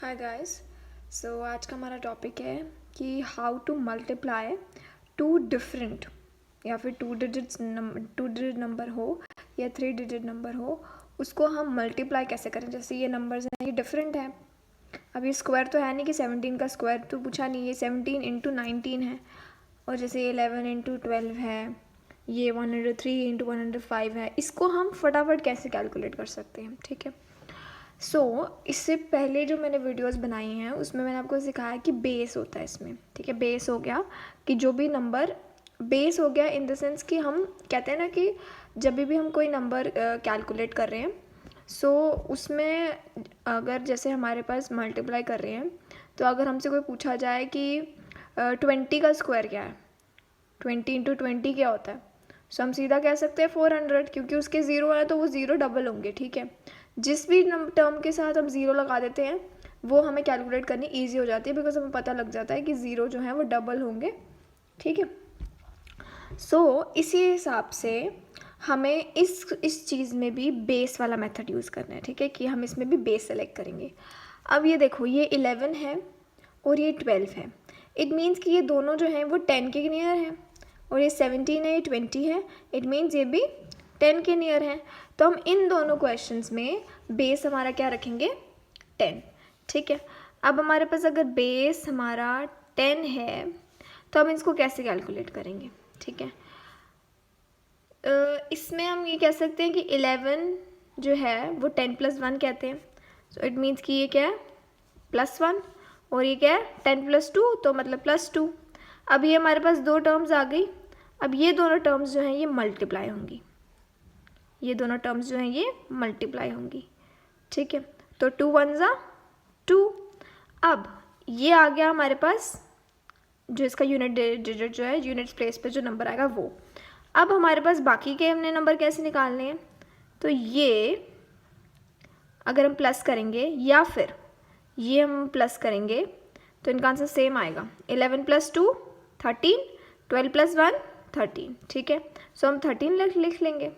Hi guys. सो आज का हमारा टॉपिक है कि how to multiply two different या फिर टू डिजिट नंबर हो या 3 डिजिट नंबर हो, उसको हम मल्टीप्लाई कैसे करें। जैसे ये नंबर्स हैं, ये डिफरेंट है। अब ये स्क्वायर तो है नहीं कि 17 का स्क्वायर तो पूछा नहीं, ये 17 इंटू 19 है। और जैसे 11 इंटू 12 है, ये 103 इंटू 105 है। इसको हम फटाफट कैसे कैलकुलेट कर सकते हैं, ठीक है। इससे पहले जो मैंने वीडियोस बनाई हैं उसमें मैंने आपको सिखाया कि बेस होता है इसमें, ठीक है। बेस हो गया कि जो भी नंबर बेस हो गया इन द सेंस कि हम कहते हैं ना कि जब भी हम कोई नंबर कैलकुलेट कर रहे हैं, उसमें अगर जैसे हमारे पास मल्टीप्लाई कर रहे हैं, तो अगर हमसे कोई पूछा जाए कि 20 का स्क्वायर क्या है, 20 इंटू 20 क्या होता है, हम सीधा कह सकते हैं 400, क्योंकि उसके ज़ीरो है तो वो ज़ीरो डबल होंगे, ठीक है। जिस भी टर्म के साथ हम ज़ीरो लगा देते हैं वो हमें कैलकुलेट करनी ईजी हो जाती है, बिकॉज हमें पता लग जाता है कि ज़ीरो जो है वो डबल होंगे, ठीक है। इसी हिसाब से हमें इस चीज़ में भी बेस वाला मेथड यूज़ करना है, ठीक है, कि हम इसमें भी बेस सेलेक्ट करेंगे। अब ये देखो, ये 11 है और ये 12 है। इट मीन्स कि ये दोनों जो हैं वो 10 के नियर हैं, और ये 17 है, ये 20 है। इट मीन्स ये भी 10 के नियर हैं। तो हम इन दोनों क्वेश्चंस में बेस हमारा क्या रखेंगे, 10, ठीक है। अब हमारे पास अगर बेस हमारा 10 है तो हम इसको कैसे कैलकुलेट करेंगे, ठीक है। इसमें हम ये कह सकते हैं कि 11 जो है वो 10 प्लस 1 कहते हैं। सो इट मीन्स कि ये क्या है, +1, और ये क्या है 10 प्लस 2, तो मतलब +2। अब ये हमारे पास दो टर्म्स आ गई। अब ये दोनों टर्म्स जो हैं ये मल्टीप्लाई होंगी, ये दोनों टर्म्स जो हैं ये मल्टीप्लाई होंगी, ठीक है। तो 2 1 ज़ा 2। अब ये आ गया हमारे पास जो इसका यूनिट डिजिट जो है, यूनिट प्लेस पे जो नंबर आएगा वो। अब हमारे पास बाकी के हमने नंबर कैसे निकालने हैं, तो ये अगर हम प्लस करेंगे या फिर ये हम प्लस करेंगे तो इनका आंसर सेम आएगा। 11 प्लस 2 13, 12 प्लस 1 13, ठीक है। हम 13 लिख लेंगे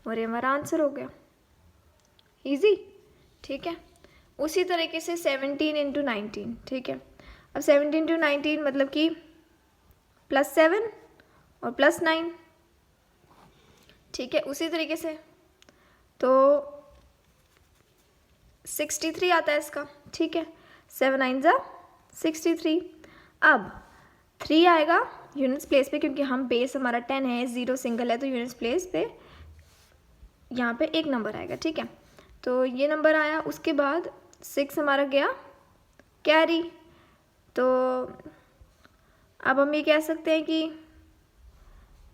और ये हमारा आंसर हो गया, इजी, ठीक है। उसी तरीके से 17 इंटू 19, ठीक है। अब 17 इंटू 19 मतलब कि +7 और +9, ठीक है। उसी तरीके से तो 63 आता है इसका, ठीक है। 7 9 ज़ा 63। अब 3 आएगा यूनिट्स प्लेस पे, क्योंकि हम बेस हमारा 10 है, ज़ीरो सिंगल है, तो यूनिट्स प्लेस पे यहाँ पे एक नंबर आएगा, ठीक है। तो ये नंबर आया, उसके बाद 6 हमारा गया कैरी। तो अब हम ये कह सकते हैं कि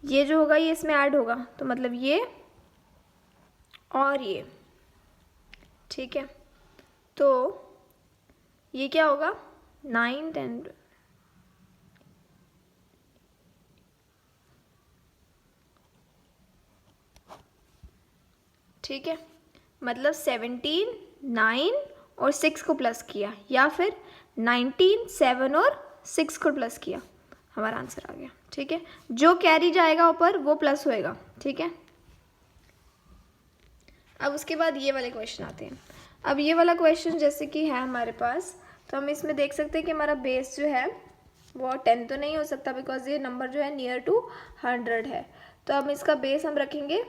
ये जो होगा ये इसमें ऐड होगा, तो मतलब ये और ये, ठीक है। तो ये क्या होगा 9 10, ठीक है। मतलब 17 9 और 6 को प्लस किया, या फिर 19 7 और 6 को प्लस किया, हमारा आंसर आ गया, ठीक है। जो कैरी जाएगा ऊपर वो प्लस होएगा, ठीक है। अब उसके बाद ये वाले क्वेश्चन आते हैं। अब ये वाला क्वेश्चन जैसे कि है हमारे पास, तो हम इसमें देख सकते हैं कि हमारा बेस जो है वो 10 तो नहीं हो सकता, बिकॉज ये नंबर जो है नियर टू 100 है। तो अब इसका बेस हम रखेंगे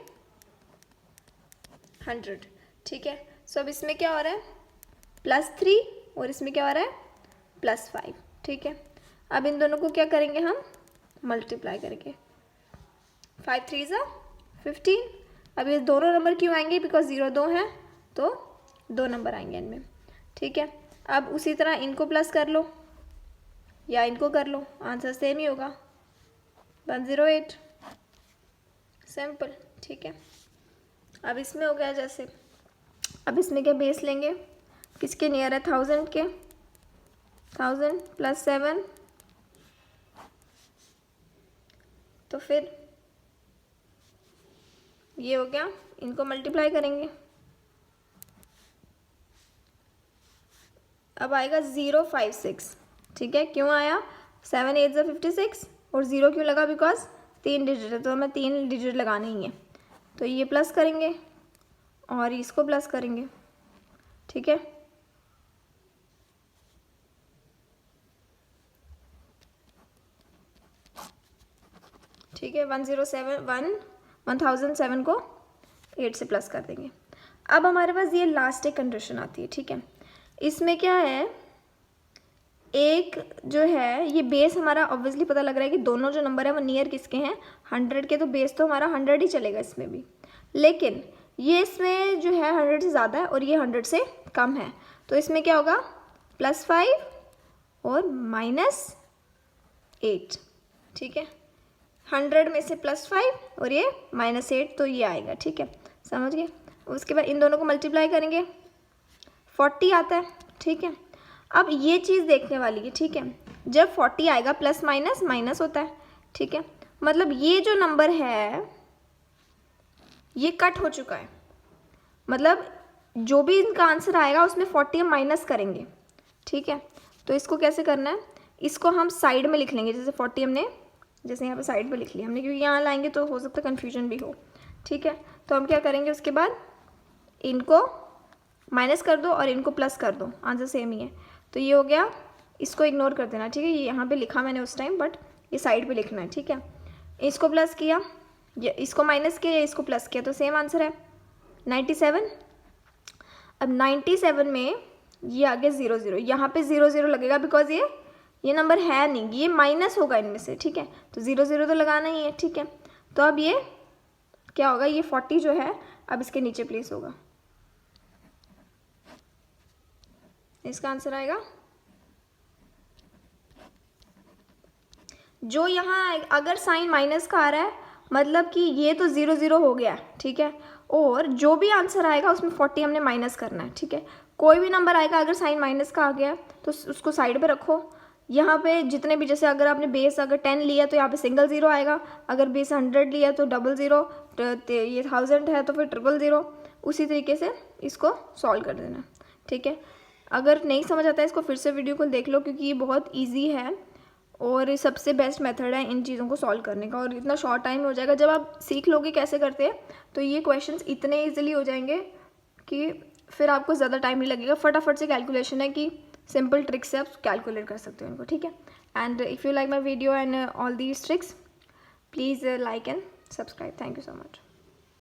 100, ठीक है। अब इसमें क्या हो रहा है +3 और इसमें क्या हो रहा है +5, ठीक है। अब इन दोनों को क्या करेंगे हम मल्टीप्लाई करेंगे। 5 3 ज़ा 15। अब ये दोनों नंबर क्यों आएंगे, बिकॉज 0 2 है तो 2 नंबर आएंगे इनमें, ठीक है। अब उसी तरह इनको प्लस कर लो या इनको कर लो, आंसर सेम ही होगा 108, सिंपल, ठीक है। अब इसमें हो गया जैसे, अब इसमें क्या बेस लेंगे, किसके नियर है 1000 के, 1000 + 7, तो फिर ये हो गया, इनको मल्टीप्लाई करेंगे। अब आएगा 056, ठीक है। क्यों आया 7 8 ज़ा 56 और 0 क्यों लगा, बिकॉज 3 डिजिट है तो हमें 3 डिजिट लगाने ही है। तो ये प्लस करेंगे और इसको प्लस करेंगे, ठीक है। ठीक है। 1007 को 8 से प्लस कर देंगे। अब हमारे पास ये लास्ट एक कंडीशन आती है, ठीक है। इसमें क्या है, एक जो है ये बेस हमारा ऑब्वियसली पता लग रहा है कि दोनों जो नंबर है वो नियर किसके हैं, 100 के, तो बेस तो हमारा 100 ही चलेगा इसमें भी। लेकिन ये इसमें जो है 100 से ज़्यादा है और ये 100 से कम है, तो इसमें क्या होगा, +5 और -8, ठीक है। 100 में से +5 और ये -8, तो ये आएगा, ठीक है, समझ गए। उसके बाद इन दोनों को मल्टीप्लाई करेंगे, 40 आता है, ठीक है। अब ये चीज़ देखने वाली है, ठीक है, जब 40 आएगा प्लस माइनस माइनस होता है, ठीक है, मतलब ये जो नंबर है ये कट हो चुका है, मतलब जो भी इनका आंसर आएगा उसमें 40 हम माइनस करेंगे, ठीक है। तो इसको कैसे करना है, इसको हम साइड में लिख लेंगे, जैसे 40 हमने जैसे यहाँ पे साइड पे लिख लिया हमने, क्योंकि यहाँ लाएंगे तो हो सकता है कन्फ्यूजन भी हो, ठीक है। तो हम क्या करेंगे, उसके बाद इनको माइनस कर दो और इनको प्लस कर दो, आंसर सेम ही है, तो ये हो गया। इसको इग्नोर कर देना, ठीक है, ये यहाँ पे लिखा मैंने उस टाइम, बट ये साइड पे लिखना है, ठीक है। इसको प्लस किया, ये इसको माइनस किया, इसको प्लस किया, तो सेम आंसर है 97। अब 97 में ये आगे 0 0, यहाँ पे 0 0 लगेगा बिकॉज ये नंबर है नहीं, ये माइनस होगा इनमें से, ठीक है, तो 0 0 तो लगाना ही है, ठीक है। तो अब ये क्या होगा, ये 40 जो है अब इसके नीचे प्लेस होगा, इसका आंसर आएगा जो यहाँ अगर साइन माइनस का आ रहा है मतलब कि ये तो 0 0 हो गया, ठीक है, और जो भी आंसर आएगा उसमें 40 हमने माइनस करना है, ठीक है। कोई भी नंबर आएगा अगर साइन माइनस का आ गया तो उसको साइड पे रखो। यहाँ पे जितने भी, जैसे अगर आपने बेस अगर 10 लिया तो यहाँ पे सिंगल 0 आएगा, अगर बेस 100 लिया तो 00, ये 1000 है तो फिर 000, उसी तरीके से इसको सॉल्व कर देना, ठीक है। अगर नहीं समझ आता है इसको फिर से वीडियो को देख लो, क्योंकि ये बहुत ईजी है और सबसे बेस्ट मेथड है इन चीज़ों को सॉल्व करने का, और इतना शॉर्ट टाइम में हो जाएगा। जब आप सीख लोगे कैसे करते हैं तो ये क्वेश्चंस इतने इजीली हो जाएंगे कि फिर आपको ज़्यादा टाइम नहीं लगेगा, फटाफट से कैलकुलेशन है कि सिंपल ट्रिक्स से आप कैलकुलेट कर सकते हो इनको, ठीक है। And if you like my video and all these tricks, please like and subscribe. Thank you so much.